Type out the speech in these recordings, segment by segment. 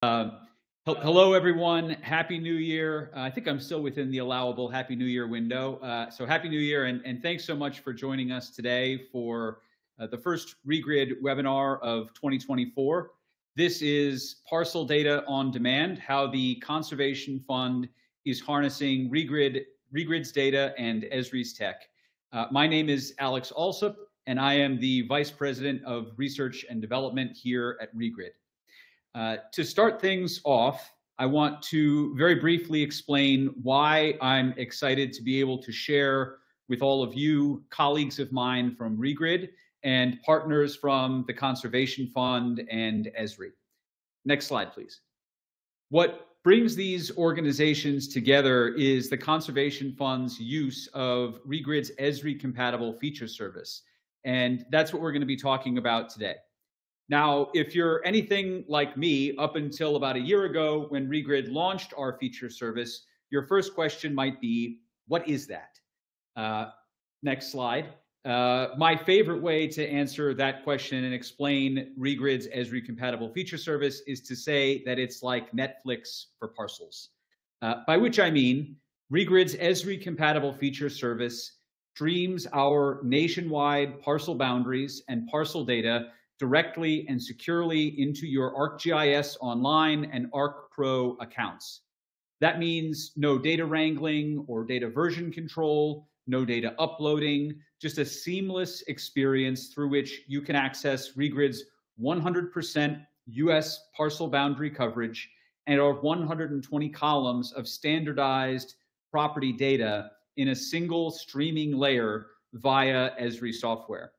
Uh, Hello, everyone. Happy New Year. I think I'm still within the allowable Happy New Year window. So Happy New Year, and thanks so much for joining us today for the first Regrid webinar of 2024. This is Parcel Data on Demand, how the Conservation Fund is harnessing Regrid's data and Esri's tech. My name is Alex Alsup, and I am the Vice President of Research and Development here at Regrid. To start things off, I want to very briefly explain why I'm excited to be able to share with all of you, colleagues of mine from Regrid and partners from the Conservation Fund and Esri. Next slide, please. What brings these organizations together is the Conservation Fund's use of Regrid's Esri-compatible feature service. And that's what we're going to be talking about today. Now, if you're anything like me, up until about a year ago when Regrid launched our feature service, your first question might be, what is that? Next slide. My favorite way to answer that question and explain Regrid's Esri-compatible feature service is to say that it's like Netflix for parcels. By which I mean, Regrid's Esri-compatible feature service streams our nationwide parcel boundaries and parcel data directly and securely into your ArcGIS Online and ArcPro accounts. That means no data wrangling or data version control, no data uploading, just a seamless experience through which you can access Regrid's 100% US parcel boundary coverage and our 120 columns of standardized property data in a single streaming layer via Esri software.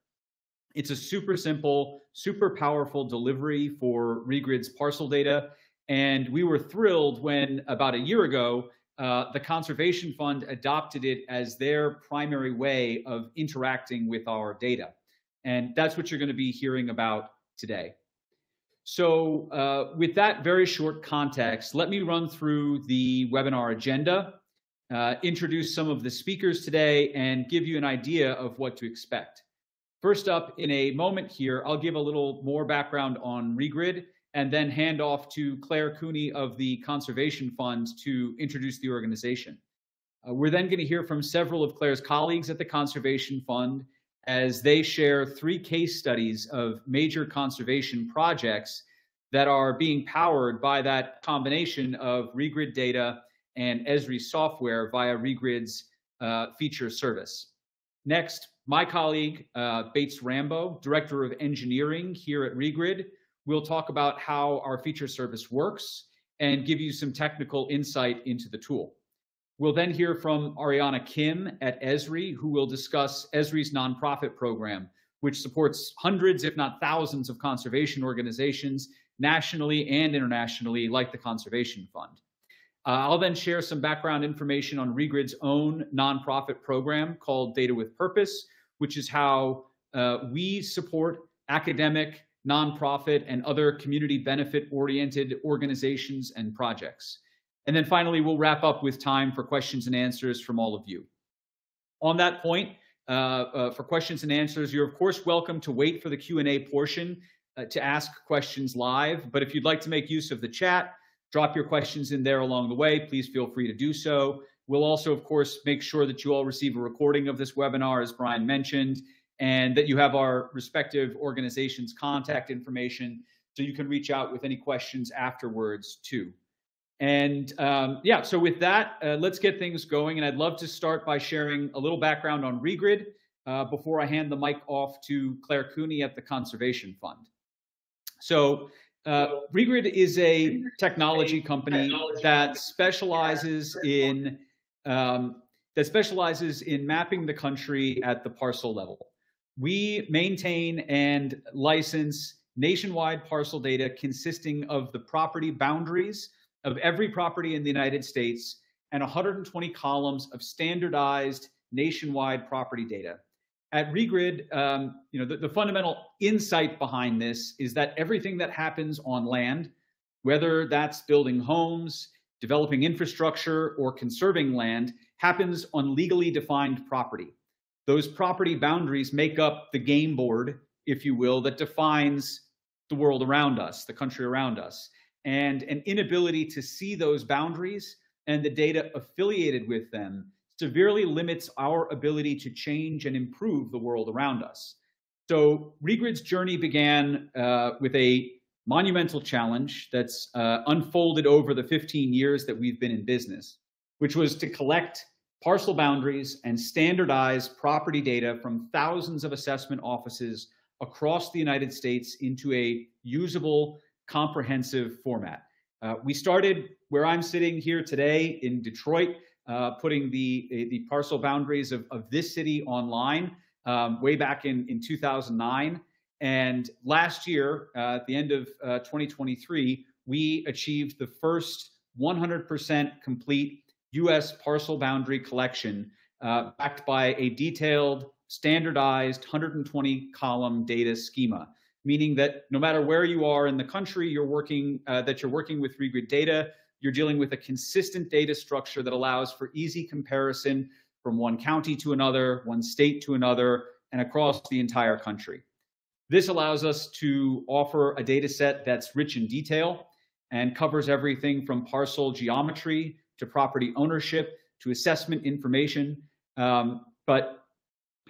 It's a super simple, super powerful delivery for Regrid's parcel data. And we were thrilled when about a year ago, the Conservation Fund adopted it as their primary way of interacting with our data. And that's what you're going to be hearing about today. So with that very short context, let me run through the webinar agenda, introduce some of the speakers today, and give you an idea of what to expect. First up, in a moment here, I'll give a little more background on Regrid and then hand off to Claire Cooney of the Conservation Fund to introduce the organization. We're then going to hear from several of Claire's colleagues at the Conservation Fund as they share 3 case studies of major conservation projects that are being powered by that combination of Regrid data and Esri software via Regrid's feature service. Next, my colleague, Bates Rambow, Director of Engineering here at Regrid, will talk about how our feature service works and give you some technical insight into the tool. We'll then hear from Arianna Kim at Esri, who will discuss Esri's nonprofit program, which supports hundreds, if not thousands, of conservation organizations nationally and internationally, like the Conservation Fund. I'll then share some background information on Regrid's own nonprofit program called Data with Purpose, which is how we support academic, nonprofit, and other community benefit-oriented organizations and projects. And then finally, we'll wrap up with time for questions and answers from all of you. On that point, for questions and answers, you're of course welcome to wait for the Q&A portion to ask questions live. But if you'd like to make use of the chat, drop your questions in there along the way, please feel free to do so. We'll also, of course, make sure that you all receive a recording of this webinar, as Brian mentioned, and that you have our respective organizations' contact information so you can reach out with any questions afterwards too. And yeah, so with that, let's get things going. And I'd love to start by sharing a little background on Regrid before I hand the mic off to Claire Cooney at the Conservation Fund. So Regrid is a technology company that specializes in mapping the country at the parcel level. We maintain and license nationwide parcel data consisting of the property boundaries of every property in the United States and 120 columns of standardized nationwide property data. At Regrid, the fundamental insight behind this is that everything that happens on land, whether that's building homes, developing infrastructure, or conserving land, happens on legally defined property. Those property boundaries make up the game board, if you will, that defines the world around us, the country around us. and an inability to see those boundaries and the data affiliated with them severely limits our ability to change and improve the world around us. So Regrid's journey began with a monumental challenge that's unfolded over the 15 years that we've been in business, which was to collect parcel boundaries and standardize property data from thousands of assessment offices across the United States into a usable, comprehensive format. We started where I'm sitting here today in Detroit, putting the parcel boundaries of this city online way back in 2009. And last year, at the end of 2023, we achieved the first 100% complete U.S. parcel boundary collection, backed by a detailed, standardized 120-column data schema, meaning that no matter where you are in the country, you're working with Regrid data, you're dealing with a consistent data structure that allows for easy comparison from one county to another, one state to another, and across the entire country. This allows us to offer a data set that's rich in detail and covers everything from parcel geometry to property ownership to assessment information. But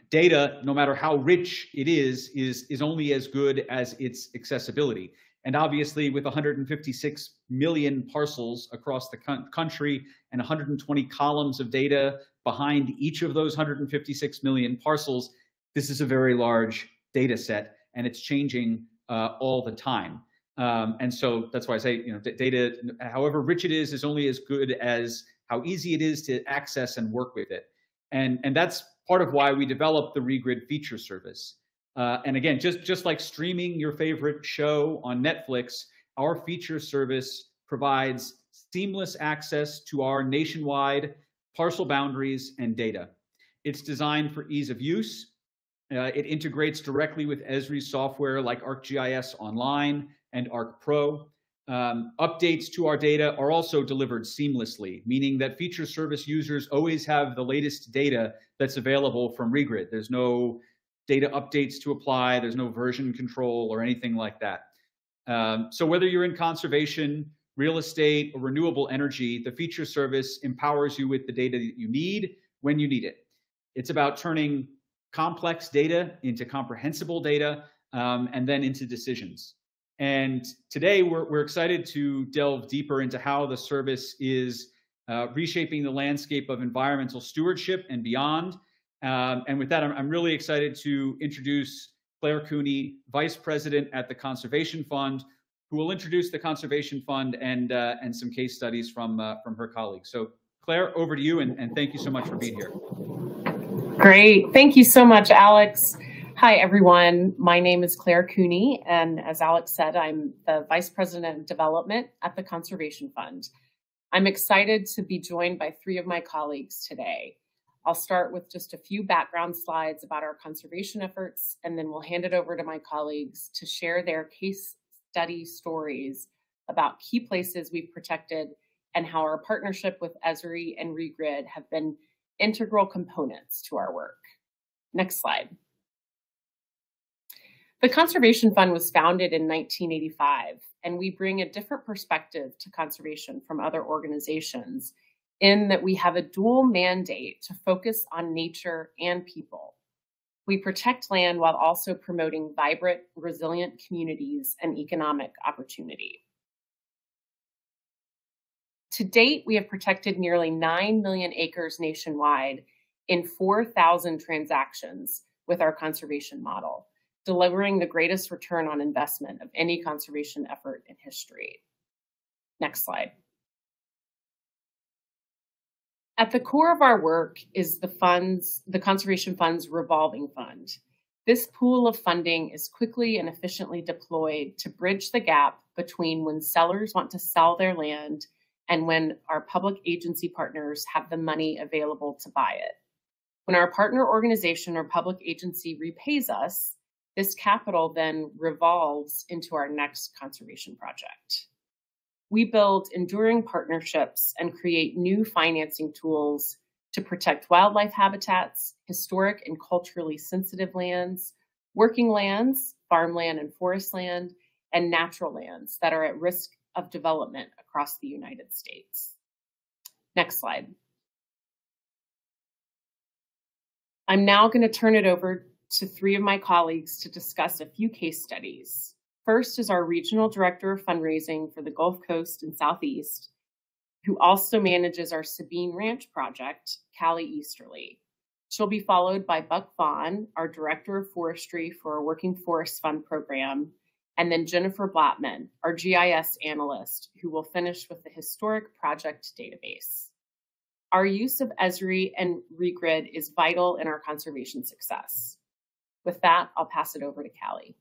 data, no matter how rich it is only as good as its accessibility. And obviously, with 156 million parcels across the country and 120 columns of data behind each of those 156 million parcels, this is a very large data set, and it's changing all the time. And so that's why I say, data, however rich it is only as good as how easy it is to access and work with it. And that's part of why we developed the Regrid Feature Service. And again, just like streaming your favorite show on Netflix, our feature service provides seamless access to our nationwide parcel boundaries and data. It's designed for ease of use. It integrates directly with Esri software like ArcGIS Online and ArcPro. Updates to our data are also delivered seamlessly, meaning that feature service users always have the latest data that's available from Regrid. There's no data updates to apply. There's no version control or anything like that. So whether you're in conservation, real estate, or renewable energy, the feature service empowers you with the data that you need when you need it. It's about turning complex data into comprehensible data, and then into decisions. And today we're excited to delve deeper into how the service is reshaping the landscape of environmental stewardship and beyond. And with that, I'm really excited to introduce Claire Cooney, Vice President at the Conservation Fund, who will introduce the Conservation Fund and some case studies from her colleagues. So Claire, over to you, and thank you so much for being here. Great. Thank you so much, Alex. Hi, everyone. My name is Claire Cooney, and as Alex said, I'm the Vice President of Development at the Conservation Fund. I'm excited to be joined by three of my colleagues today. I'll start with just a few background slides about our conservation efforts, and then we'll hand it over to my colleagues to share their case study stories about key places we've protected and how our partnership with Esri and Regrid have been integral components to our work. Next slide. The Conservation Fund was founded in 1985, and we bring a different perspective to conservation from other organizations in that we have a dual mandate to focus on nature and people. We protect land while also promoting vibrant, resilient communities and economic opportunity. To date, we have protected nearly 9 million acres nationwide in 4,000 transactions with our conservation model, delivering the greatest return on investment of any conservation effort in history. Next slide. At the core of our work is the Conservation Fund's revolving fund. This pool of funding is quickly and efficiently deployed to bridge the gap between when sellers want to sell their land and when our public agency partners have the money available to buy it. When our partner organization or public agency repays us, this capital then revolves into our next conservation project. We build enduring partnerships and create new financing tools to protect wildlife habitats, historic and culturally sensitive lands, working lands, farmland and forest land, and natural lands that are at risk of development across the United States. Next slide. I'm now going to turn it over to three of my colleagues to discuss a few case studies. First is our Regional Director of Fundraising for the Gulf Coast and Southeast, who also manages our Sabine Ranch project, Callie Easterly. She'll be followed by Buck Vaughan, our Director of Forestry for our Working Forest Fund program, and then Jennifer Blattman, our GIS analyst, who will finish with the Historic Project Database. Our use of Esri and Regrid is vital in our conservation success. With that, I'll pass it over to Callie.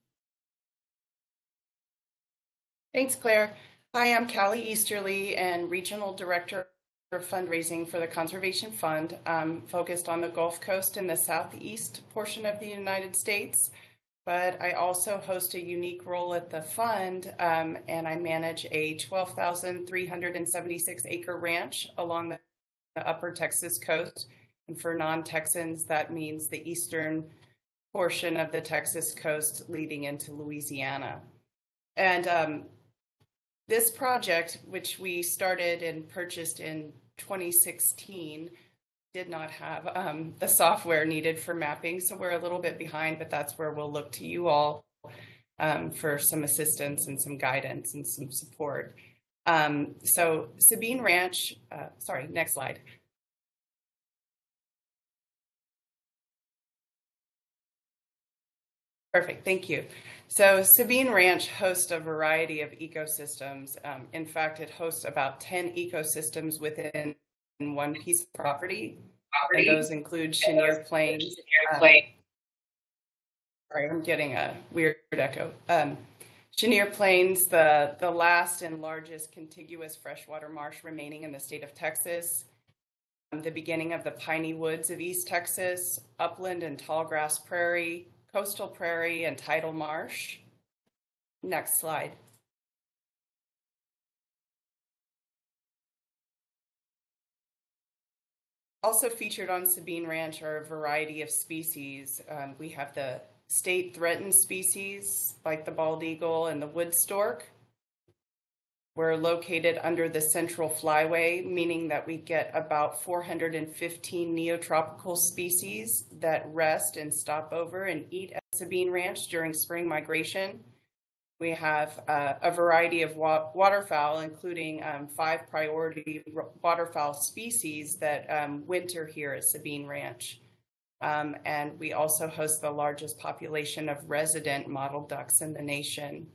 Thanks, Claire. Hi, I'm Callie Easterly and Regional Director of Fundraising for the Conservation Fund. I'm focused on the Gulf Coast and the Southeast portion of the United States, but I also host a unique role at the fund, and I manage a 12,376 acre ranch along the upper Texas coast. And for non-Texans, that means the eastern portion of the Texas coast leading into Louisiana. And this project, which we started and purchased in 2016, did not have the software needed for mapping. So we're a little bit behind, but that's where we'll look to you all for some assistance and some guidance and some support. So Sabine Ranch, sorry, next slide. Perfect, thank you. So Sabine Ranch hosts a variety of ecosystems. In fact, it hosts about 10 ecosystems within one piece of property. And those include Chenier Plains. Sorry, I'm getting a weird echo. Chenier Plains, the last and largest contiguous freshwater marsh remaining in the state of Texas. The beginning of the piney woods of East Texas, upland and tallgrass prairie, coastal prairie, and tidal marsh. Next slide. Also featured on Sabine Ranch are a variety of species. We have the state threatened species like the bald eagle and the wood stork. We're located under the central flyway, meaning that we get about 415 neotropical species that rest and stop over and eat at Sabine Ranch during spring migration. We have a variety of waterfowl, including 5 priority waterfowl species that winter here at Sabine Ranch. And we also host the largest population of resident mottled ducks in the nation,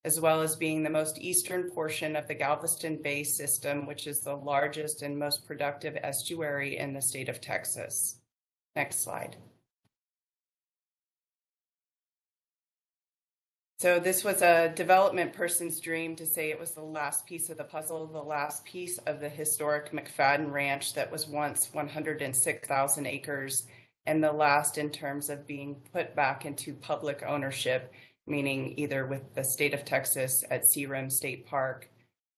as well as being the most eastern portion of the Galveston Bay system, which is the largest and most productive estuary in the state of Texas. Next slide. So this was a development person's dream to say it was the last piece of the puzzle, the last piece of the historic McFadden Ranch that was once 106,000 acres, and the last in terms of being put back into public ownership, meaning either with the state of Texas at Searim State Park,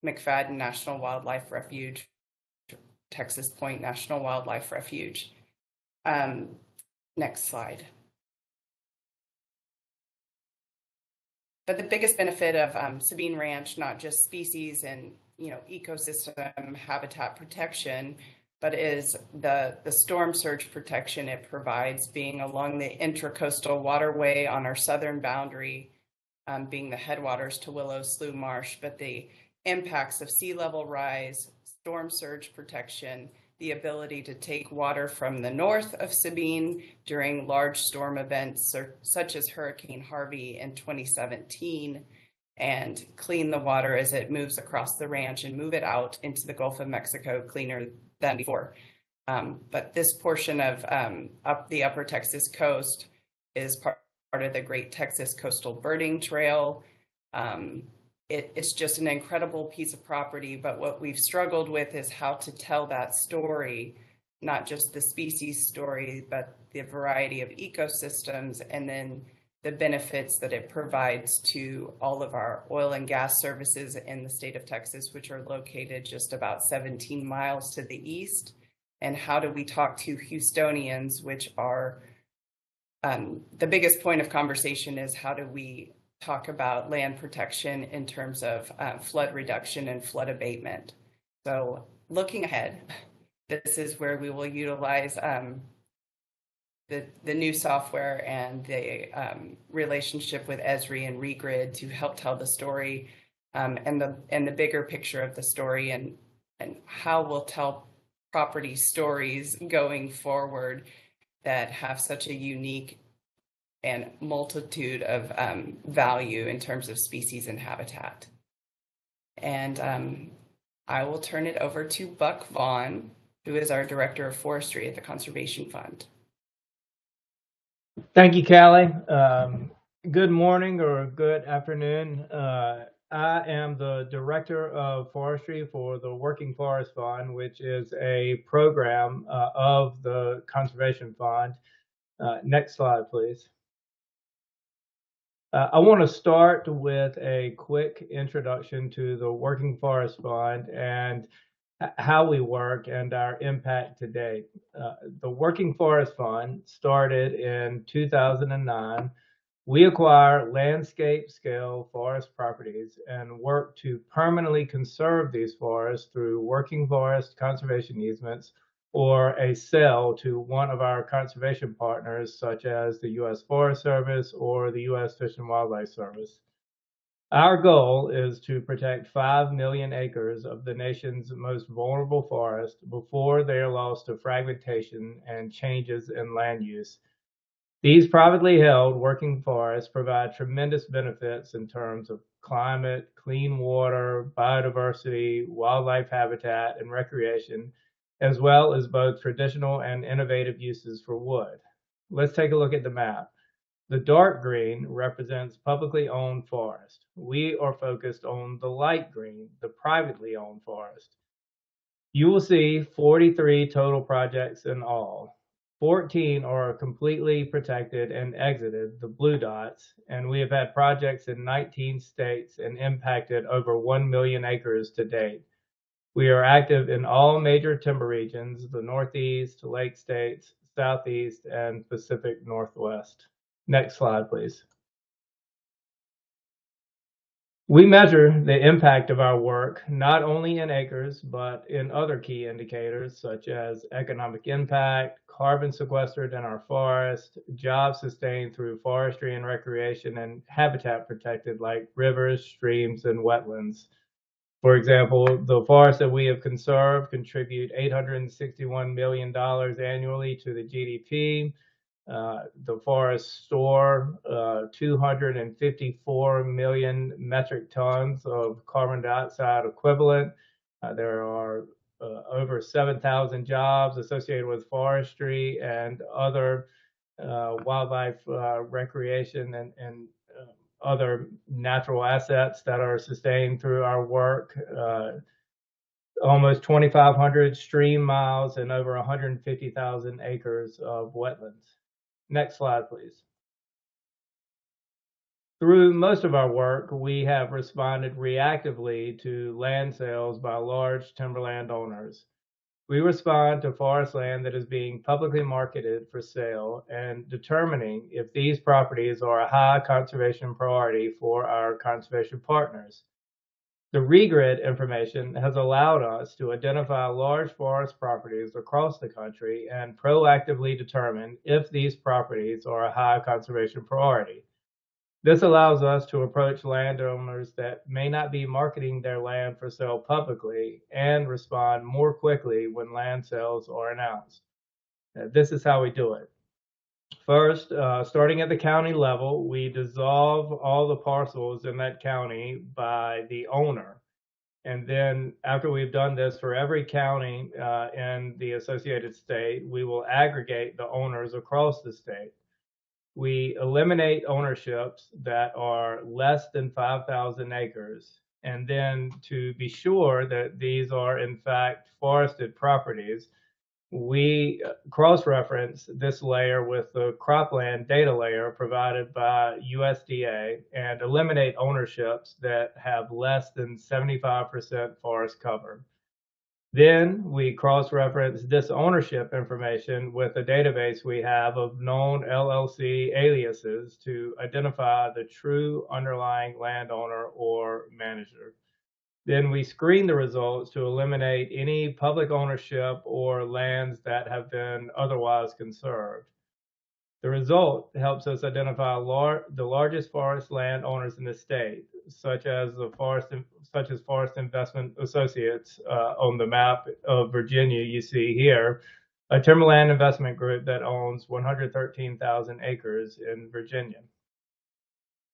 McFadden National Wildlife Refuge, Texas Point National Wildlife Refuge. Next slide. But the biggest benefit of Sabine Ranch, not just species and ecosystem habitat protection, but is the storm surge protection it provides, being along the intracoastal waterway on our southern boundary, being the headwaters to Willow Slough Marsh, but the impacts of sea level rise, storm surge protection, the ability to take water from the north of Sabine during large storm events such as Hurricane Harvey in 2017, and clean the water as it moves across the ranch and move it out into the Gulf of Mexico cleaner than before. But this portion of up the upper Texas coast is part of the Great Texas Coastal Birding Trail. It's just an incredible piece of property, but what we've struggled with is how to tell that story, not just the species story, but the variety of ecosystems, and then the benefits that it provides to all of our oil and gas services in the state of Texas, which are located just about 17 miles to the east. And how do we talk to Houstonians, which are the biggest point of conversation is how do we talk about land protection in terms of flood reduction and flood abatement. So looking ahead, this is where we will utilize the new software and the relationship with Esri and Regrid to help tell the story and the bigger picture of the story, and how we'll tell property stories going forward that have such a unique and multitude of value in terms of species and habitat. And I will turn it over to Buck Vaughan, who is our Director of Forestry at the Conservation Fund. Thank you, Callie. Good morning or good afternoon. I am the Director of Forestry for the Working Forest Fund, which is a program of the Conservation Fund. Next slide, please. I want to start with a quick introduction to the Working Forest Fund and how we work and our impact to date. The Working Forest Fund started in 2009. We acquire landscape scale forest properties and work to permanently conserve these forests through working forest conservation easements or a sale to one of our conservation partners, such as the U.S. Forest Service or the U.S. Fish and Wildlife Service. Our goal is to protect 5 million acres of the nation's most vulnerable forests before they are lost to fragmentation and changes in land use. These privately held working forests provide tremendous benefits in terms of climate, clean water, biodiversity, wildlife habitat, and recreation, as well as both traditional and innovative uses for wood. Let's take a look at the map. The dark green represents publicly owned forest. We are focused on the light green, the privately owned forest. You will see 43 total projects in all. 14 are completely protected and exited, the blue dots, and we have had projects in 19 states and impacted over 1 million acres to date. We are active in all major timber regions, the Northeast, Lake States, Southeast, and Pacific Northwest. Next slide, please. We measure the impact of our work not only in acres, but in other key indicators such as economic impact, carbon sequestered in our forest, jobs sustained through forestry and recreation, and habitat protected like rivers, streams, and wetlands. For example, the forests that we have conserved contribute $861 million annually to the GDP. The forests store 254 million metric tons of carbon dioxide equivalent. There are over 7,000 jobs associated with forestry and other wildlife recreation and other natural assets that are sustained through our work. Almost 2,500 stream miles and over 150,000 acres of wetlands. Next slide, please. Through most of our work, we have responded reactively to land sales by large timberland owners. We respond to forest land that is being publicly marketed for sale and determining if these properties are a high conservation priority for our conservation partners. The Regrid information has allowed us to identify large forest properties across the country and proactively determine if these properties are a high conservation priority. This allows us to approach landowners that may not be marketing their land for sale publicly and respond more quickly when land sales are announced. This is how we do it. First, starting at the county level, we dissolve all the parcels in that county by the owner. And then after we've done this for every county in the associated state, we will aggregate the owners across the state. We eliminate ownerships that are less than 5,000 acres. And then to be sure that these are in fact forested properties, we cross-reference this layer with the cropland data layer provided by USDA and eliminate ownerships that have less than 75% forest cover. Then we cross-reference this ownership information with a database we have of known LLC aliases to identify the true underlying landowner or manager. Then we screen the results to eliminate any public ownership or lands that have been otherwise conserved. The result helps us identify the largest forest land owners in the state, such as Forest Investment Associates on the map of Virginia you see here, a timberland investment group that owns 113,000 acres in Virginia.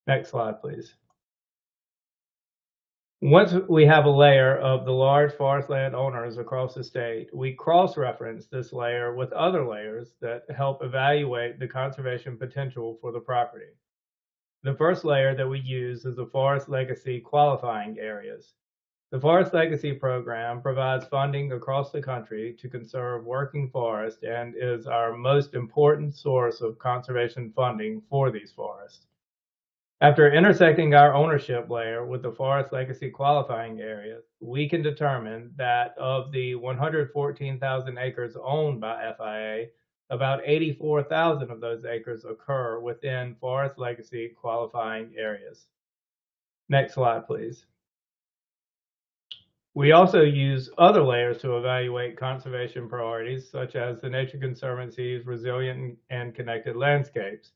Next slide, please. Once we have a layer of the large forest land owners across the state, we cross-reference this layer with other layers that help evaluate the conservation potential for the property. The first layer that we use is the Forest Legacy Qualifying Areas. The Forest Legacy Program provides funding across the country to conserve working forest and is our most important source of conservation funding for these forests. After intersecting our ownership layer with the Forest Legacy Qualifying Areas, we can determine that of the 114,000 acres owned by FIA, about 84,000 of those acres occur within Forest Legacy Qualifying Areas. Next slide, please. We also use other layers to evaluate conservation priorities, such as the Nature Conservancy's Resilient and Connected Landscapes.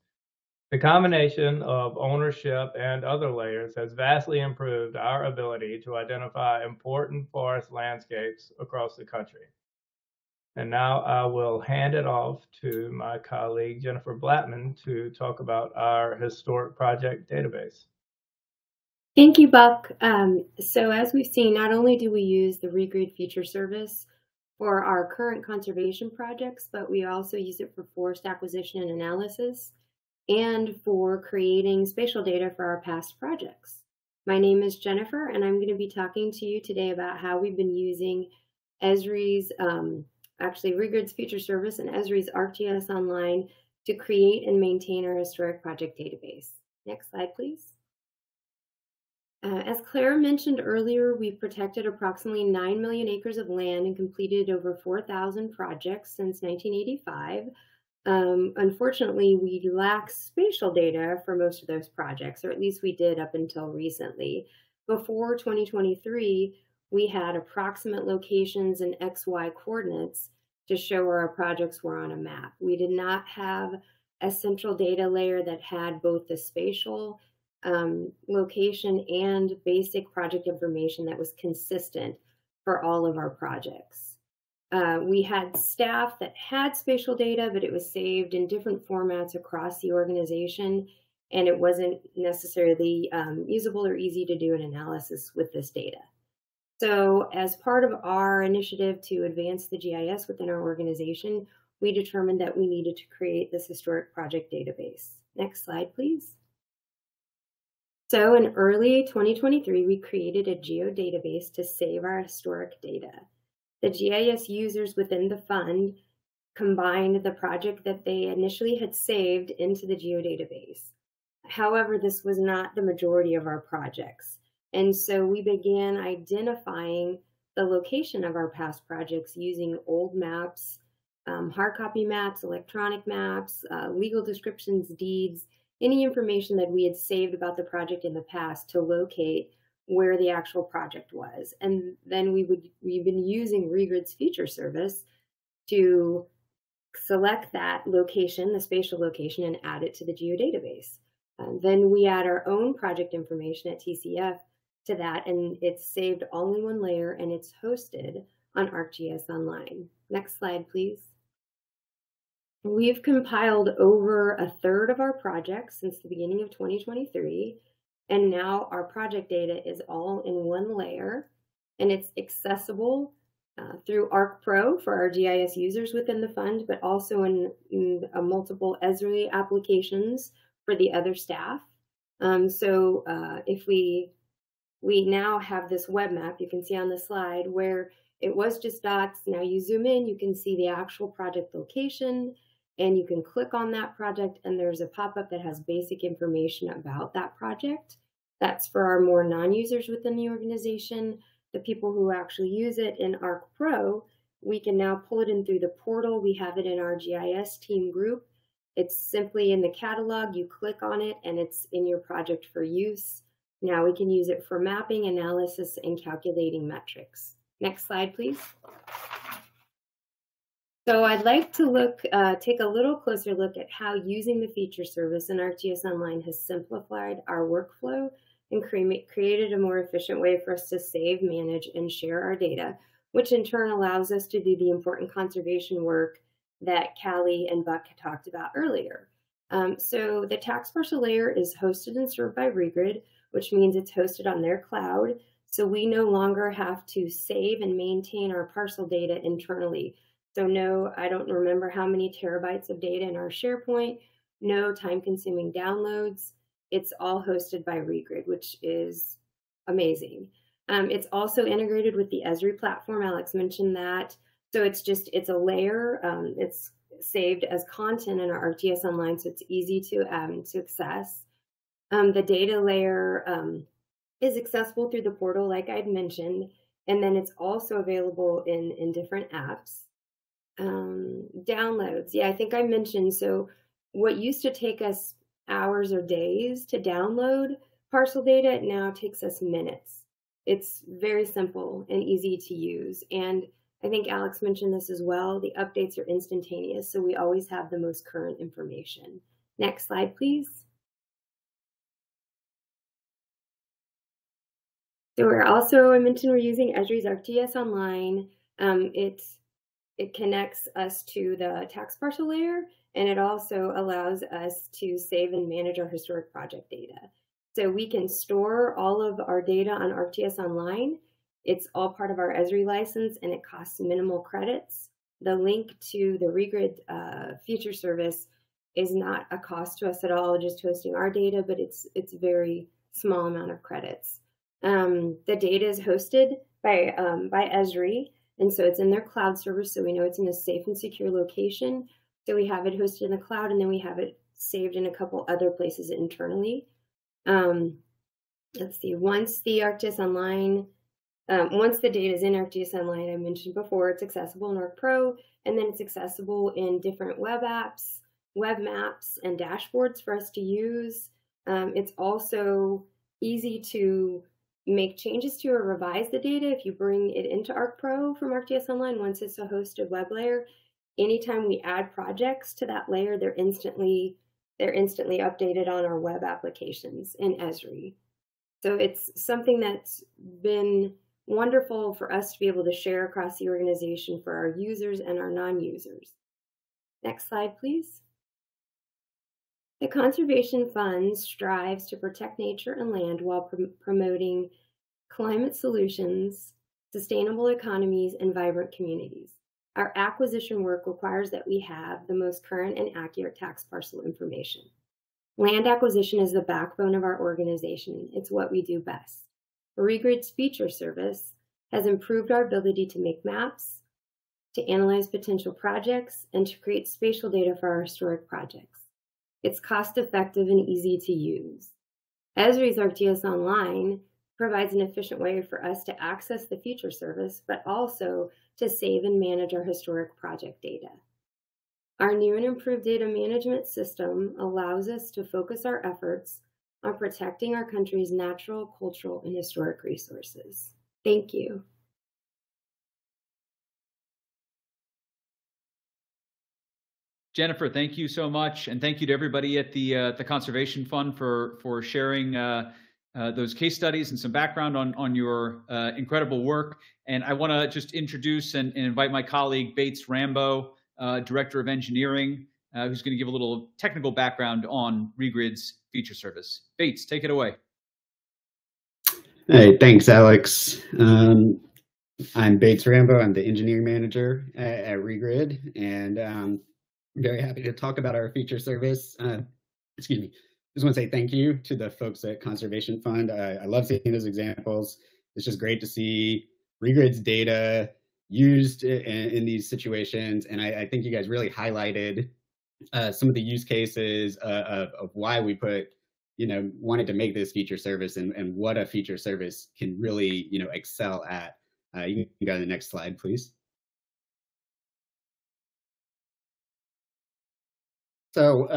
The combination of ownership and other layers has vastly improved our ability to identify important forest landscapes across the country. And now I will hand it off to my colleague, Jennifer Blattman, to talk about our historic project database. Thank you, Buck. So as we've seen, not only do we use the Regrid Feature Service for our current conservation projects, but we also use it for forest acquisition and analysis, and for creating spatial data for our past projects. My name is Jennifer, and I'm going to be talking to you today about how we've been using Esri's, Regrid's Feature Service and Esri's ArcGIS Online to create and maintain our historic project database. Next slide, please. As Clara mentioned earlier, we've protected approximately 9 million acres of land and completed over 4,000 projects since 1985. Unfortunately, we lack spatial data for most of those projects, or at least we did up until recently. Before 2023, we had approximate locations and XY coordinates to show where our projects were on a map. We did not have a central data layer that had both the spatial location and basic project information that was consistent for all of our projects. We had staff that had spatial data, but it was saved in different formats across the organization, and it wasn't necessarily usable or easy to do an analysis with this data. So as part of our initiative to advance the GIS within our organization, we determined that we needed to create this historic project database. Next slide, please. So in early 2023, we created a geodatabase to save our historic data. The GIS users within the fund combined the project that they initially had saved into the geodatabase. However, this was not the majority of our projects. And so we began identifying the location of our past projects using old maps, hard copy maps, electronic maps, legal descriptions, deeds, any information that we had saved about the project in the past to locate where the actual project was. And then we've been using Regrid's Feature Service to select that location, the spatial location, and add it to the geodatabase. Then we add our own project information at TCF to that, and it's saved all in one layer, and it's hosted on ArcGIS Online. Next slide, please. We've compiled over a third of our projects since the beginning of 2023, and now our project data is all in one layer, and it's accessible through ArcPro for our GIS users within the fund, but also in multiple Esri applications for the other staff. If we now have this web map, you can see on the slide where it was just dots. Now you zoom in, you can see the actual project location, and you can click on that project, and there's a pop-up that has basic information about that project. That's for our more non-users within the organization. the people who actually use it in Arc Pro, we can now pull it in through the portal. We have it in our GIS team group. It's simply in the catalog. You click on it and it's in your project for use. Now we can use it for mapping, analysis, and calculating metrics. Next slide, please. So I'd like to take a little closer look at how using the feature service in ArcGIS Online has simplified our workflow and created a more efficient way for us to save, manage, and share our data, which in turn allows us to do the important conservation work that Callie and Buck talked about earlier. So the tax parcel layer is hosted and served by Regrid, which means it's hosted on their cloud. So we no longer have to save and maintain our parcel data internally. So no, I don't remember how many terabytes of data in our SharePoint, no time-consuming downloads. It's all hosted by Regrid, which is amazing. It's also integrated with the Esri platform. Alex mentioned that. So it's a layer. It's saved as content in our ArcGIS Online, so it's easy to access. The data layer is accessible through the portal, like I'd mentioned, and then it's also available in different apps. Downloads, yeah, I think I mentioned, so what used to take us hours or days to download parcel data, it now takes us minutes. It's very simple and easy to use. And I think Alex mentioned this as well, the updates are instantaneous, so we always have the most current information. Next slide, please. So I mentioned we're using Esri's ArcGIS Online. It connects us to the tax parcel layer, and it also allows us to save and manage our historic project data. So we can store all of our data on ArcGIS Online. It's all part of our Esri license, and it costs minimal credits. The link to the Regrid Feature Service is not a cost to us at all, just hosting our data, but it's a very small amount of credits. The data is hosted by Esri, and so it's in their cloud service, so we know it's in a safe and secure location. So we have it hosted in the cloud, and then we have it saved in a couple other places internally. Let's see, once the ArcGIS Online, once the data is in ArcGIS Online, I mentioned before, it's accessible in Arc Pro, and then it's accessible in different web apps, web maps, and dashboards for us to use. It's also easy to make changes to or revise the data if you bring it into Arc Pro from ArcGIS Online. Once it's a hosted web layer, anytime we add projects to that layer, they're instantly updated on our web applications in Esri. So it's something that's been wonderful for us to be able to share across the organization for our users and our non-users. Next slide, please. The Conservation Fund strives to protect nature and land while promoting climate solutions, sustainable economies, and vibrant communities. Our acquisition work requires that we have the most current and accurate tax parcel information. Land acquisition is the backbone of our organization. It's what we do best. Regrid's Feature Service has improved our ability to make maps, to analyze potential projects, and to create spatial data for our historic projects. It's cost-effective and easy to use. Esri's ArcGIS Online provides an efficient way for us to access the feature service, but also to save and manage our historic project data. Our new and improved data management system allows us to focus our efforts on protecting our country's natural, cultural, and historic resources. Thank you. Jennifer, thank you so much, and thank you to everybody at the Conservation Fund for sharing those case studies and some background on your incredible work. And I want to just introduce and invite my colleague Bates Rambow, Director of Engineering, who's going to give a little technical background on Regrid's feature service. Bates, take it away. Hey, thanks, Alex. I'm Bates Rambow. I'm the engineering manager at Regrid, and I'm very happy to talk about our feature service. Excuse me. Just want to say thank you to the folks at Conservation Fund. I love seeing those examples. It's just great to see Regrid's data used in these situations, and I think you guys really highlighted some of the use cases of why we put wanted to make this feature service and what a feature service can really, excel at. You can go to the next slide, please. So,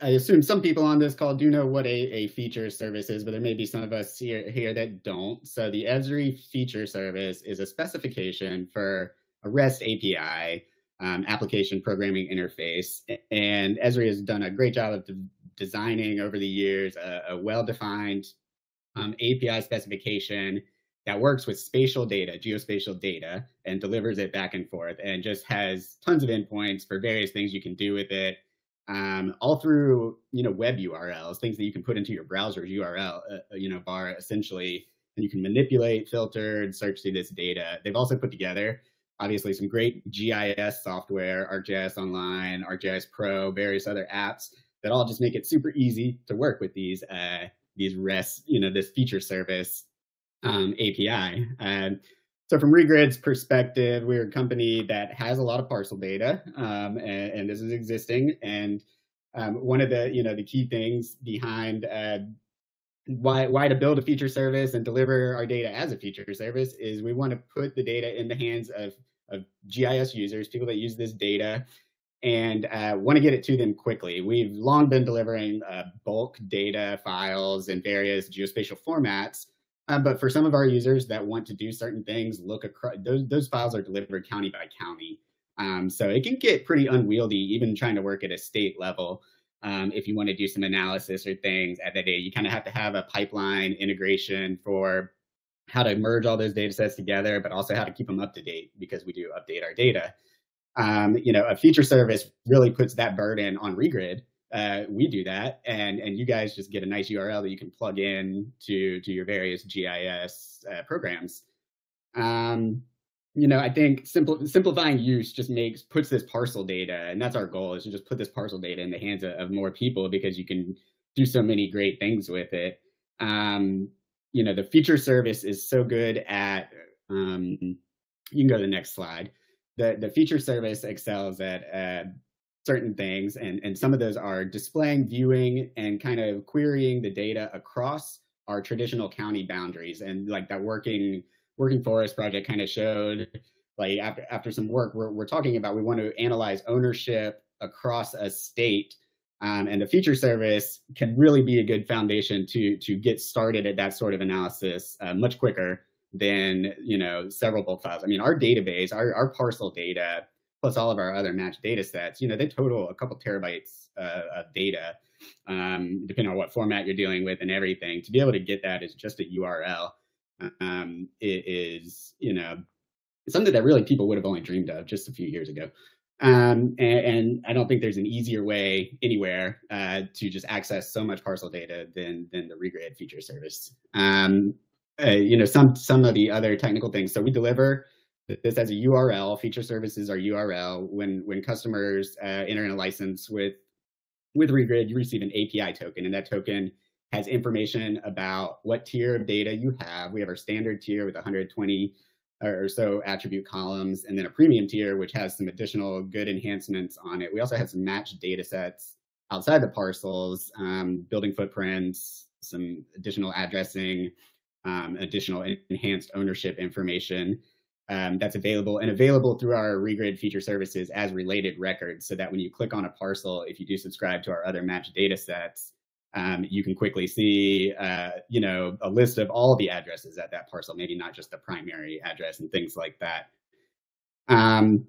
I assume some people on this call do know what a feature service is, but there may be some of us here that don't. So the Esri Feature Service is a specification for a REST API, application programming interface. And Esri has done a great job of designing over the years a well-defined API specification that works with spatial data, geospatial data, and delivers it back and forth, and just has tons of endpoints for various things you can do with it, all through web URLs, things that you can put into your browser's URL bar essentially, and you can manipulate, filter, and search through this data. They've also put together obviously some great GIS software, ArcGIS Online, ArcGIS Pro, various other apps that all just make it super easy to work with these REST, this feature service API. So from Regrid's perspective, we're a company that has a lot of parcel data, and this is existing. And one of the key things behind why to build a feature service and deliver our data as a feature service is we want to put the data in the hands of GIS users, people that use this data, and want to get it to them quickly. We've long been delivering bulk data files in various geospatial formats, but for some of our users that want to do certain things, look across, those files are delivered county by county. So it can get pretty unwieldy, even trying to work at a state level. If you want to do some analysis or things at that data, you kind of have to have a pipeline integration for how to merge all those data sets together, but also how to keep them up to date, because we do update our data. A feature service really puts that burden on Regrid. We do that, and you guys just get a nice URL that you can plug in to your various GIS programs. I think simplifying use just puts this parcel data, and that's our goal, is to just put this parcel data in the hands of more people, because you can do so many great things with it. The feature service is so good at, you can go to the next slide. The feature service excels at certain things, and some of those are displaying, viewing, and kind of querying the data across our traditional county boundaries. And like that working forest project kind of showed, like after some work, we're talking about, we want to analyze ownership across a state, and the feature service can really be a good foundation to get started at that sort of analysis much quicker than several bulk files. I mean, our database, our parcel data, plus all of our other matched data sets, they total a couple terabytes of data, depending on what format you're dealing with and everything. To be able to get that as just a URL is something that really people would have only dreamed of just a few years ago. And I don't think there's an easier way anywhere to just access so much parcel data than the Regrid feature service. Some of the other technical things. So we deliver this as a URL. Feature services are URL. When customers enter in a license with Regrid, you receive an API token, and that token has information about what tier of data you have. We have our standard tier with 120 or so attribute columns, and then a premium tier, which has some additional good enhancements on it. We also have some matched data sets outside the parcels, building footprints, some additional addressing, additional enhanced ownership information that's available through our Regrid feature services as related records, so that when you click on a parcel, if you do subscribe to our other matched data sets, you can quickly see, a list of all the addresses at that parcel, maybe not just the primary address and things like that. Again,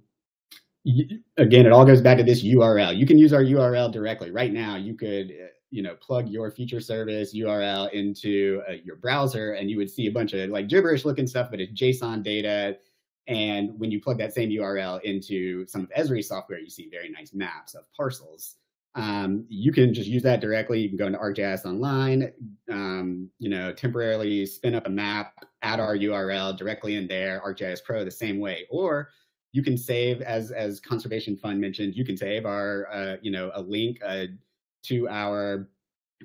it all goes back to this URL. You can use our URL directly. Right now, you could, plug your feature service URL into your browser, and you would see a bunch of like gibberish looking stuff, but it's JSON data. And when you plug that same URL into some of Esri software, you see very nice maps of parcels. You can just use that directly. You can go into ArcGIS Online, temporarily spin up a map, add our URL directly in there. ArcGIS Pro the same way. Or you can save, as Conservation Fund mentioned, you can save our, a link to our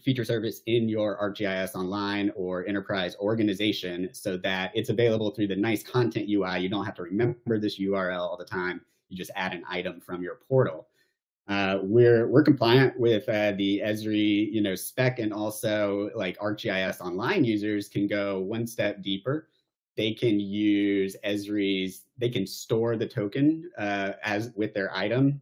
feature service in your ArcGIS Online or Enterprise organization, so that it's available through the nice content UI. You don't have to remember this URL all the time. You just add an item from your portal. We're compliant with the Esri spec, and also like ArcGIS Online users can go one step deeper. They can use Esri's, they can store the token as with their item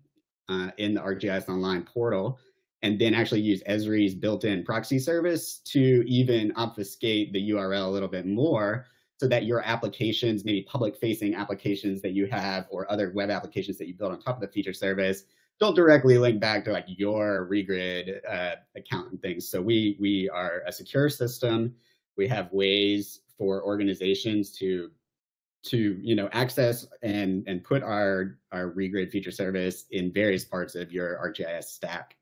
in the ArcGIS Online portal, and then actually use Esri's built-in proxy service to even obfuscate the URL a little bit more, so that your applications, maybe public-facing applications that you have, or other web applications that you build on top of the feature service, don't directly link back to like your Regrid account and things. So we are a secure system. We have ways for organizations to access and put our Regrid feature service in various parts of your ArcGIS stack.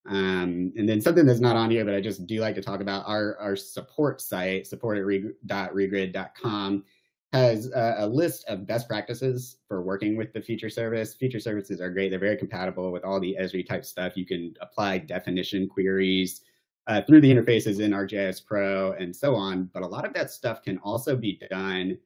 And then something that's not on here, but I just do like to talk about, our support site, support.regrid.com, has a list of best practices for working with the feature service. Feature services are great. They're very compatible with all the Esri type stuff. You can apply definition queries through the interfaces in ArcGIS Pro and so on. But a lot of that stuff can also be done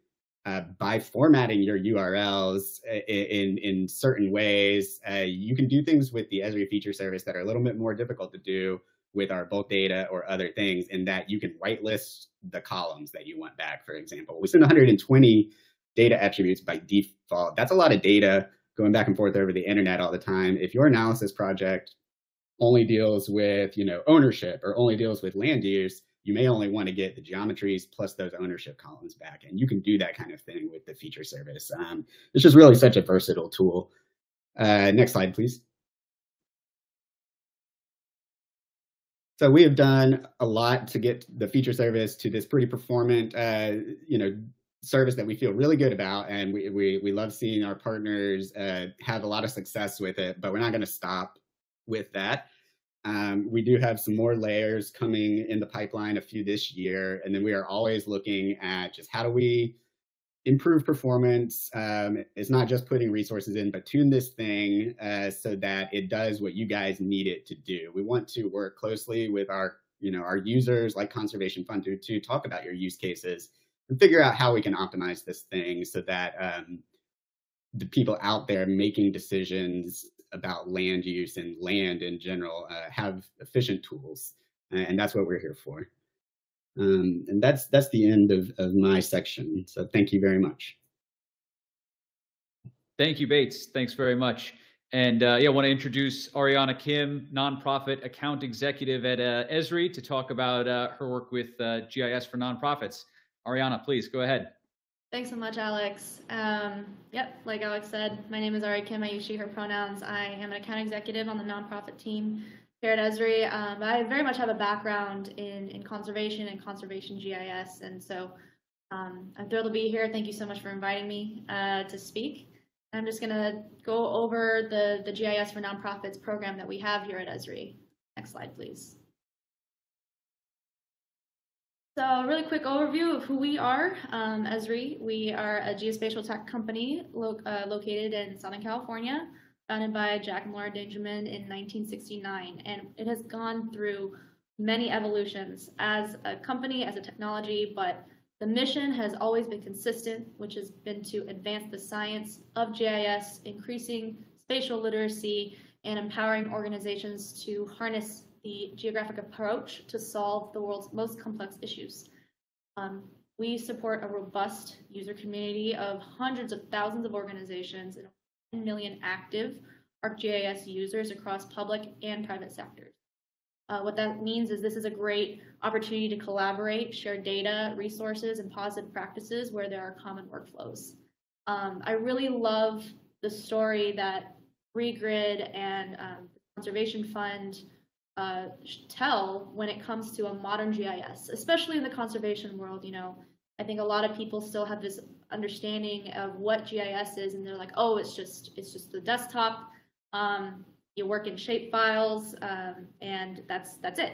by formatting your URLs in certain ways. You can do things with the Esri feature service that are a little bit more difficult to do with our bulk data or other things, in that you can whitelist the columns that you want back, for example. We send 120 data attributes by default. That's a lot of data going back and forth over the internet all the time. If your analysis project only deals with ownership, or only deals with land use, you may only want to get the geometries plus those ownership columns back. And you can do that kind of thing with the feature service. It's just really such a versatile tool. Next slide, please. So we have done a lot to get the feature service to this pretty performant, service that we feel really good about, and we love seeing our partners have a lot of success with it. But we're not going to stop with that. We do have some more layers coming in the pipeline, a few this year, and then we are always looking at just how do we improve performance. It's not just putting resources in, but tune this thing so that it does what you guys need it to do. We want to work closely with our users, like Conservation Fund, to talk about your use cases and figure out how we can optimize this thing so that the people out there making decisions about land use and land in general have efficient tools. And that's what we're here for. And that's the end of my section. So thank you very much. Thank you, Bates. Thanks very much. And I want to introduce Arianna Kim, nonprofit account executive at Esri, to talk about her work with GIS for nonprofits. Arianna, please go ahead. Thanks so much, Alex. Yep, like Alex said, my name is Ari Kim. I use she, her pronouns. I am an account executive on the nonprofit team here at Esri. I very much have a background in conservation and conservation GIS, and so I'm thrilled to be here. Thank you so much for inviting me to speak. I'm just going to go over the GIS for Nonprofits program that we have here at Esri. Next slide, please. So a really quick overview of who we are. Esri, we are a geospatial tech company located in Southern California, founded by Jack and Laura Dangerman in 1969. And it has gone through many evolutions as a company, as a technology, but the mission has always been consistent, which has been to advance the science of GIS, increasing spatial literacy, and empowering organizations to harness the geographic approach to solve the world's most complex issues. We support a robust user community of hundreds of thousands of organizations and 10 million active ArcGIS users across public and private sectors. What that means is this is a great opportunity to collaborate, share data, resources, and positive practices where there are common workflows. I really love the story that Regrid and the Conservation Fund tell when it comes to a modern GIS, especially in the conservation world. I think a lot of people still have this understanding of what GIS is, and they're like, oh, it's just the desktop. You work in shape files, and that's it.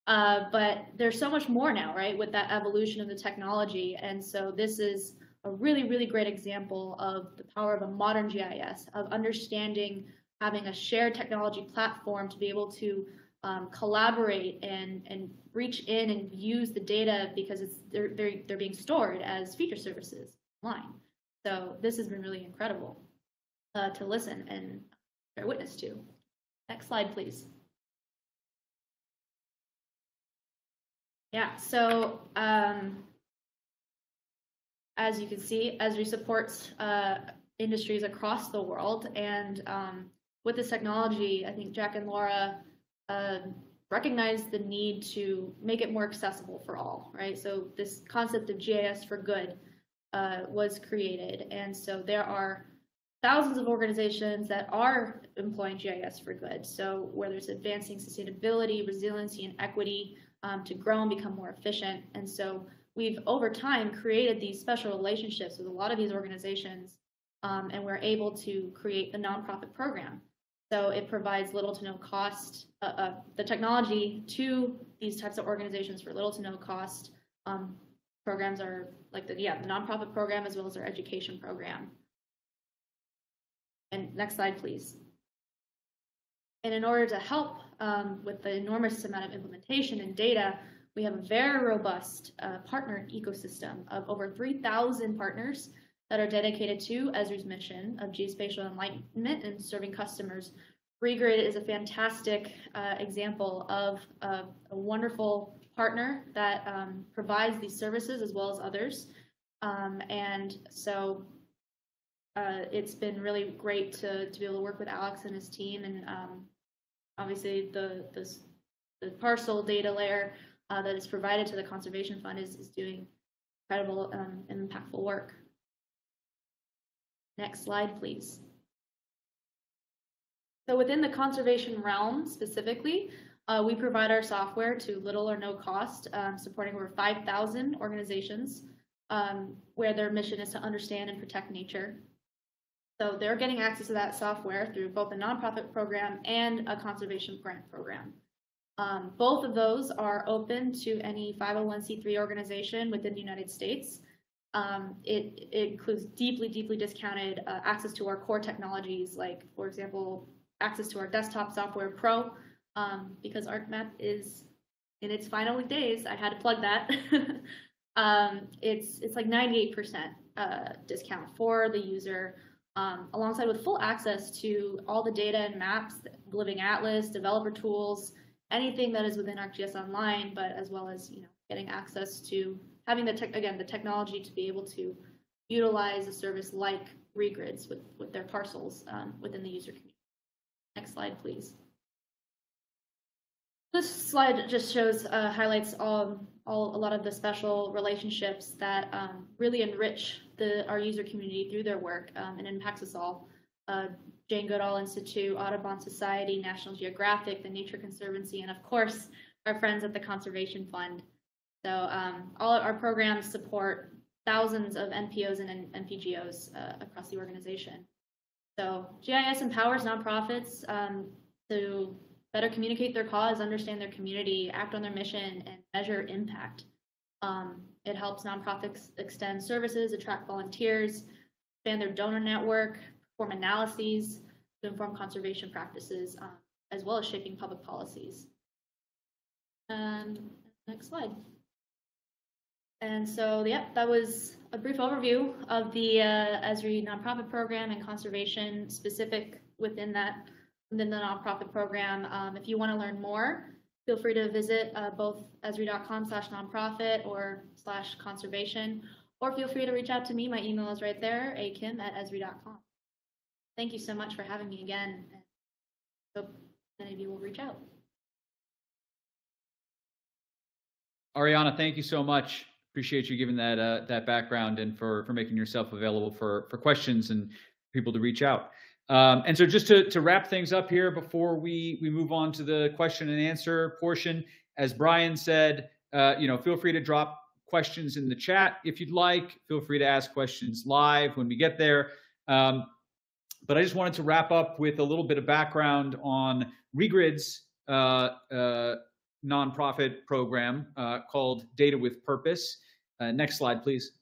But there's so much more now, right, with that evolution of the technology. And so this is a really, really great example of the power of a modern GIS, of understanding, having a shared technology platform to be able to collaborate and reach in and use the data, because they're being stored as feature services online. So this has been really incredible to listen and bear witness to. Next slide, please. Yeah, so as you can see, Esri supports industries across the world, and with this technology, I think Jack and Laura recognized the need to make it more accessible for all, right? So this concept of GIS for good was created, and so there are thousands of organizations that are employing GIS for good. So where there's advancing sustainability, resiliency, and equity to grow and become more efficient. And so we've over time created these special relationships with a lot of these organizations, and we're able to create the nonprofit program. So it provides little to no cost, the technology to these types of organizations for little to no cost. Programs are like the nonprofit program as well as our education program. And next slide, please. And in order to help with the enormous amount of implementation and data, we have a very robust partner ecosystem of over 3,000 partners that are dedicated to Esri's mission of geospatial enlightenment and serving customers. Regrid is a fantastic example of a wonderful partner that provides these services as well as others. And so it's been really great to be able to work with Alex and his team, and obviously the parcel data layer that is provided to the Conservation Fund is doing incredible and impactful work. Next slide, please. So within the conservation realm specifically, we provide our software to little or no cost, supporting over 5,000 organizations where their mission is to understand and protect nature. So they're getting access to that software through both a nonprofit program and a conservation grant program. Both of those are open to any 501c3 organization within the United States. It includes deeply discounted access to our core technologies, like, for example, access to our desktop software Pro, because ArcMap is in its final days. I had to plug that. It's like 98% discount for the user, alongside with full access to all the data and maps, Living Atlas, developer tools, anything that is within ArcGIS Online, but as well as getting access to having the technology to be able to utilize a service like Regrid's with their parcels within the user community. Next slide, please. This slide just shows highlights a lot of the special relationships that really enrich our user community through their work and impacts us all. Jane Goodall Institute, Audubon Society, National Geographic, the Nature Conservancy, and of course our friends at the Conservation Fund. So all of our programs support thousands of NPOs and NPGOs across the organization. So GIS empowers nonprofits to better communicate their cause, understand their community, act on their mission, and measure impact. It helps nonprofits extend services, attract volunteers, expand their donor network, perform analyses to inform conservation practices, as well as shaping public policies. Next slide. And so, yeah, that was a brief overview of the Esri nonprofit program and conservation specific within the nonprofit program. If you want to learn more, feel free to visit both esri.com/nonprofit or /conservation, or feel free to reach out to me. My email is right there, akim@esri.com. Thank you so much for having me again, and hope many of you will reach out. Arianna, thank you so much. Appreciate you giving that background and for making yourself available for questions and people to reach out. And so just to wrap things up here before we move on to the question and answer portion, as Brian said, feel free to drop questions in the chat if you'd like. Feel free to ask questions live when we get there. But I just wanted to wrap up with a little bit of background on Regrid's nonprofit program called Data with Purpose. Next slide, please.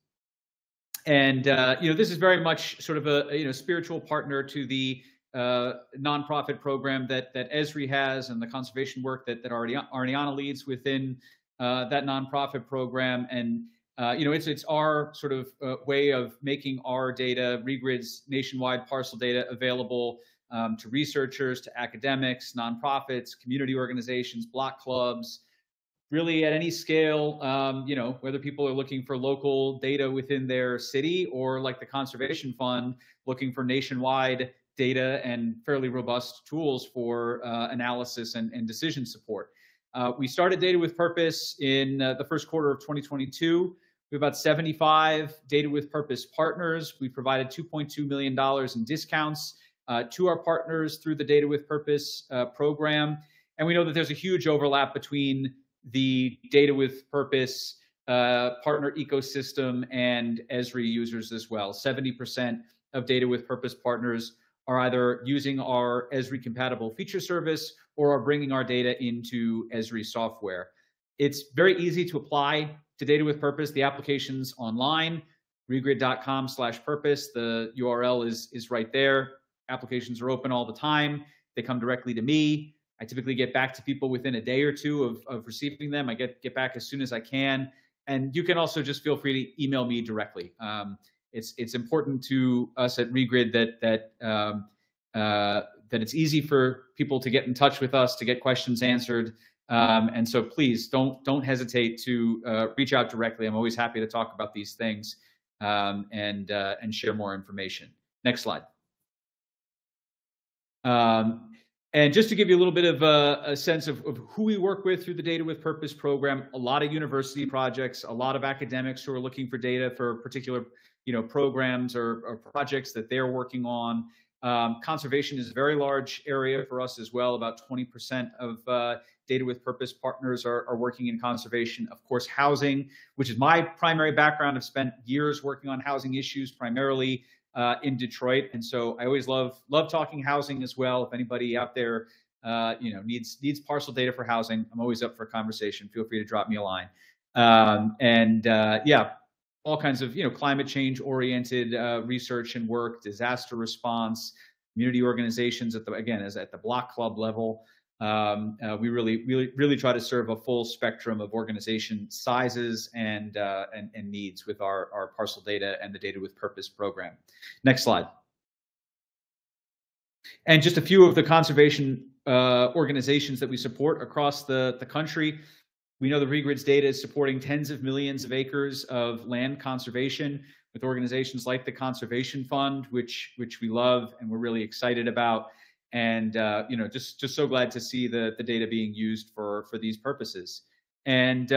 And this is very much sort of a spiritual partner to the nonprofit program that Esri has and the conservation work that Arianna leads within that nonprofit program. And it's our sort of way of making our data, Regrid's nationwide parcel data, available to researchers, to academics, nonprofits, community organizations, block clubs, really at any scale, whether people are looking for local data within their city or like the Conservation Fund, looking for nationwide data and fairly robust tools for analysis and decision support. We started Data with Purpose in the first quarter of 2022. We have about 75 Data with Purpose partners. We provided $2.2 million in discounts to our partners through the Data with Purpose program. And we know that there's a huge overlap between the Data with Purpose partner ecosystem and Esri users as well. 70% of Data with Purpose partners are either using our Esri compatible feature service or are bringing our data into Esri software. It's very easy to apply to Data with Purpose. The application's online, regrid.com/purpose. The URL is right there. Applications are open all the time. They come directly to me. I typically get back to people within a day or two of receiving them. I get back as soon as I can. And you can also just feel free to email me directly. It's important to us at Regrid that it's easy for people to get in touch with us, to get questions answered. And so please don't hesitate to reach out directly. I'm always happy to talk about these things and share more information. Next slide. And just to give you a little bit of a sense of who we work with through the Data with Purpose program, a lot of university projects, a lot of academics who are looking for data for particular programs or projects that they're working on. Conservation is a very large area for us as well. About 20% of Data with Purpose partners are working in conservation. Of course, housing, which is my primary background. I've spent years working on housing issues, primarily in Detroit, and so I always love talking housing as well. If anybody out there, needs parcel data for housing, I'm always up for a conversation. Feel free to drop me a line. All kinds of climate change oriented research and work, disaster response, community organizations at the block club level. We really try to serve a full spectrum of organization sizes and needs with our Parcel Data and the Data with Purpose program. Next slide. And just a few of the conservation organizations that we support across the country. We know the Regrid's data is supporting tens of millions of acres of land conservation with organizations like the Conservation Fund, which we love and we're really excited about. And just so glad to see the data being used for these purposes. And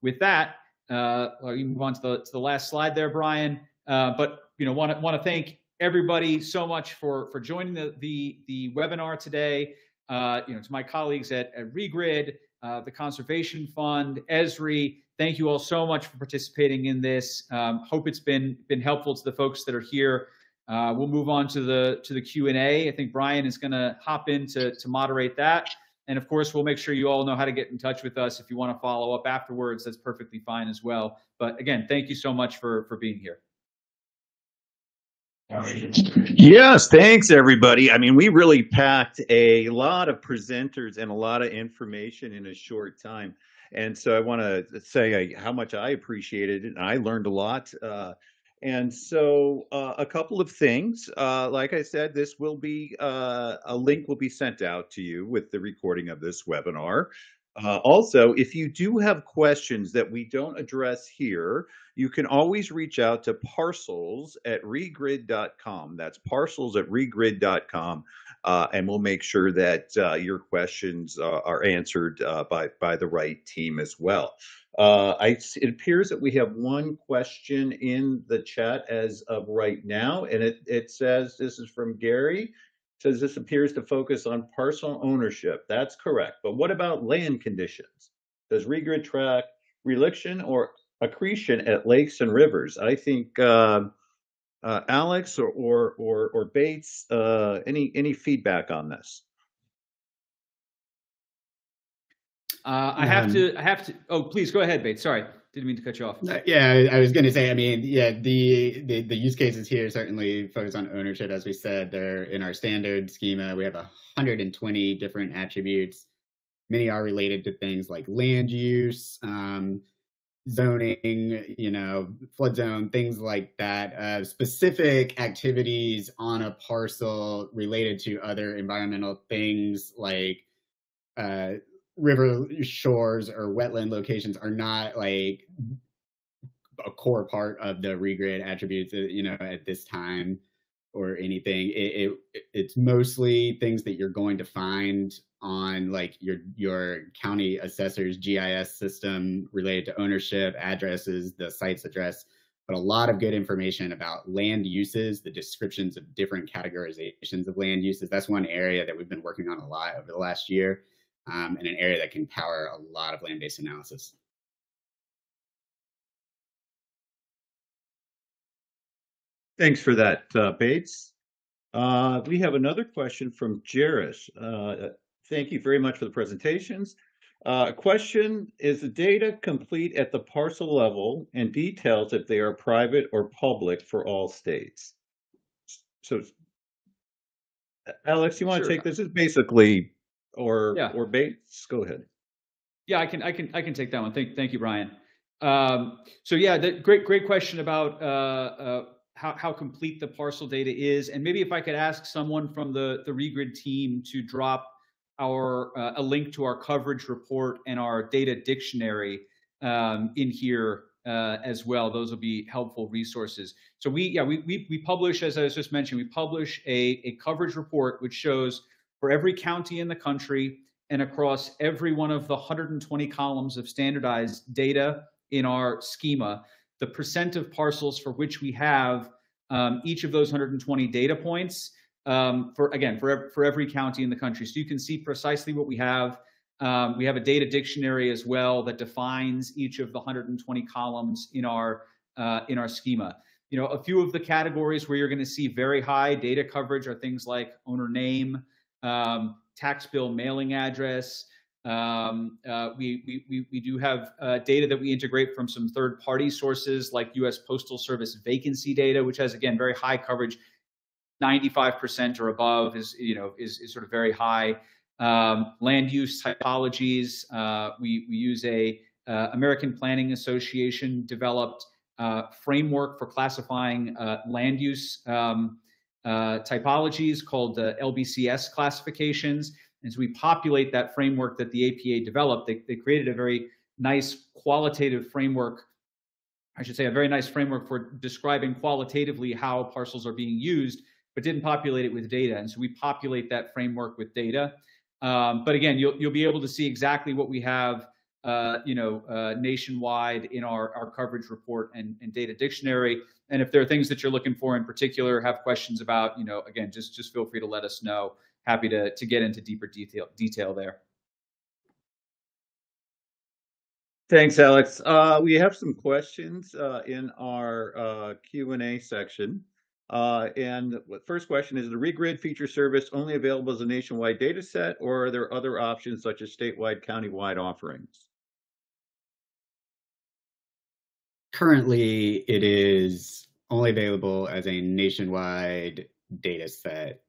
with that, we move on to the last slide there, Brian. But want to thank everybody so much for joining the webinar today. To my colleagues at Regrid, the Conservation Fund, Esri, thank you all so much for participating in this. Hope it's been helpful to the folks that are here. We'll move on to the Q&A. I think Brian is going to hop in to moderate that. And of course, we'll make sure you all know how to get in touch with us. If you want to follow up afterwards, that's perfectly fine as well. But again, thank you so much for being here. Yes, thanks everybody. I mean, we really packed a lot of presenters and a lot of information in a short time. And so I want to say how much I appreciated it. And I learned a lot. And so a couple of things, like I said, this will be, a link will be sent out to you with the recording of this webinar. Also, if you do have questions that we don't address here, you can always reach out to parcels@regrid.com. That's parcels@regrid.com. And we'll make sure that your questions are answered by the right team as well. It appears that we have one question in the chat as of right now, and it says, this is from Gary. Says this appears to focus on parcel ownership. That's correct. But what about land conditions? Does Regrid track reliction or accretion at lakes and rivers? I think Alex or Bates, any feedback on this? I have to. Oh, please go ahead, Bates. Sorry, didn't mean to cut you off. Yeah, I was going to say. I mean, yeah, the use cases here certainly focus on ownership, as we said. They're in our standard schema. We have 120 different attributes. Many are related to things like land use, zoning, flood zone, things like that, specific activities on a parcel related to other environmental things like river shores or wetland locations are not like a core part of the regrid attributes, at this time or anything. It's mostly things that you're going to find on like your county assessor's GIS system related to ownership, addresses, the site's address, but a lot of good information about land uses, the descriptions of different categorizations of land uses. That's one area that we've been working on a lot over the last year, and an area that can power a lot of land-based analysis. Thanks for that, Bates. We have another question from Jairus. Thank you very much for the presentations. Question, is the data complete at the parcel level and details if they are private or public for all states? So, Alex, you want to take this? Is basically, or Bates? Go ahead. Yeah, I can take that one. Thank you, Brian. So yeah, great question about how complete the parcel data is, and maybe if I could ask someone from the Regrid team to drop a link to our coverage report and our data dictionary in here as well. Those will be helpful resources. So we publish, as I was just mentioning, we publish a coverage report which shows for every county in the country and across every one of the 120 columns of standardized data in our schema, the percent of parcels for which we have each of those 120 data points for every county in the country. So you can see precisely what we have. We have a data dictionary as well that defines each of the 120 columns in our schema. A few of the categories where you're going to see very high data coverage are things like owner name, tax bill mailing address. We do have data that we integrate from some third-party sources like U.S. Postal Service vacancy data, which has, again, very high coverage. 95% or above is sort of very high. Land use typologies. We use a American Planning Association developed framework for classifying land use typologies called LBCS classifications. And so we populate that framework that the APA developed. They created a very nice qualitative framework, I should say a very nice framework for describing qualitatively how parcels are being used, but didn't populate it with data. And so we populate that framework with data. But again, you'll be able to see exactly what we have nationwide in our coverage report and data dictionary. And if there are things that you're looking for in particular, have questions about, again, just feel free to let us know. Happy to get into deeper detail there. Thanks, Alex. We have some questions in our Q&A section. And the first question is, the Regrid Feature Service only available as a nationwide data set, or are there other options such as statewide, countywide offerings? Currently, it is only available as a nationwide data set.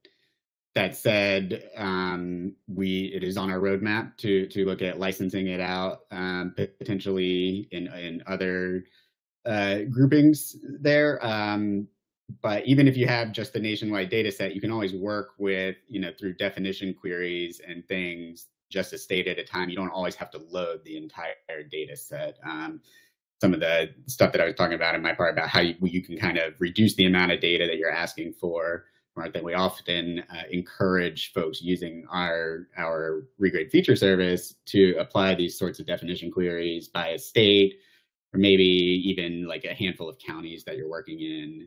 That said, it is on our roadmap to look at licensing it out, potentially in other groupings there. But even if you have just the nationwide data set, you can always work with, through definition queries and things, just a state at a time. You don't always have to load the entire data set. Some of the stuff that I was talking about in my part about how you can kind of reduce the amount of data that you're asking for. Right, that we often encourage folks using our Regrid Feature Service to apply these sorts of definition queries by a state, or maybe even like a handful of counties that you're working in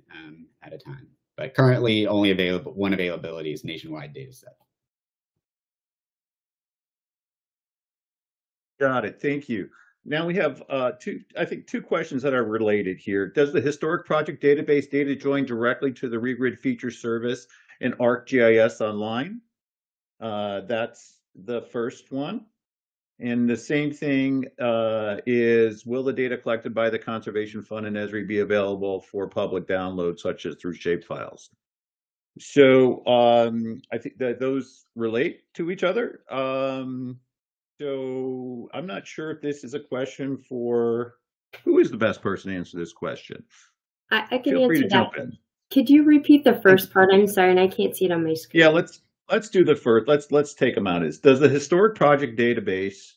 at a time. But currently, only one availability is nationwide data set. Got it. Thank you. Now we have two questions that are related here. Does the historic project database data join directly to the Regrid Feature Service and ArcGIS Online? That's the first one. And the same thing is, will the data collected by the Conservation Fund and Esri be available for public download, such as through shapefiles? So I think that those relate to each other. So I'm not sure if this is a question for Who is the best person to answer this question? I can Feel free answer to that. jump in. Could you repeat the first part? I'm sorry, and I can't see it on my screen. Yeah, let's do the first. Let's take them out. Does the historic project database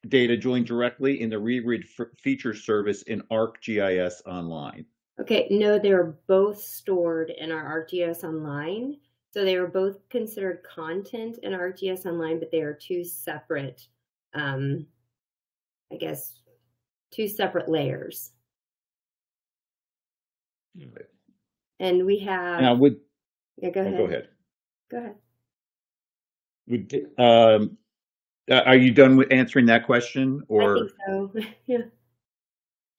data join directly in the Regrid Feature Service in ArcGIS Online? Okay, no, they're both stored in our ArcGIS Online. So they are both considered content in ArcGIS Online, but they are two separate, I guess, two separate layers. And we have. Now, yeah, go ahead. Go ahead. Go ahead. Are you done with answering that question? Or I think so. Yeah.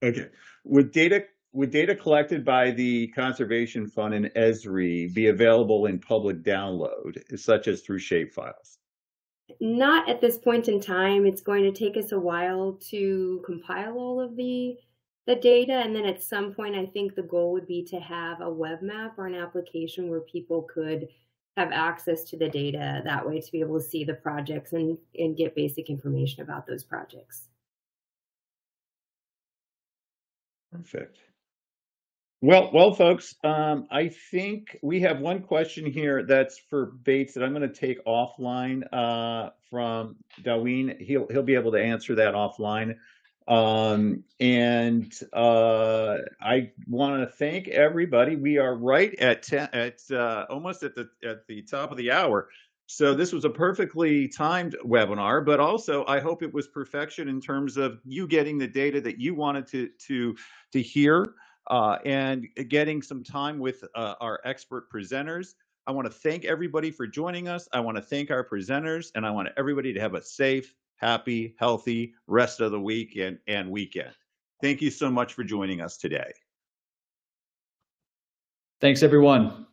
Okay. Would data collected by the Conservation Fund and Esri be available in public download, such as through shapefiles? Not at this point in time. It's going to take us a while to compile all of the data, and then at some point I think the goal would be to have a web map or an application where people could have access to the data that way, to be able to see the projects and get basic information about those projects. Perfect. Well, folks, I think we have one question here that's for Bates that I'm going to take offline from Daween. He'll be able to answer that offline. I want to thank everybody. We are right at almost at the top of the hour. So this was a perfectly timed webinar, but also I hope it was perfection in terms of you getting the data that you wanted to hear and getting some time with our expert presenters. I want to thank everybody for joining us. I want to thank our presenters, and I want everybody to have a safe, happy, healthy rest of the week and weekend. Thank you so much for joining us today. Thanks, everyone.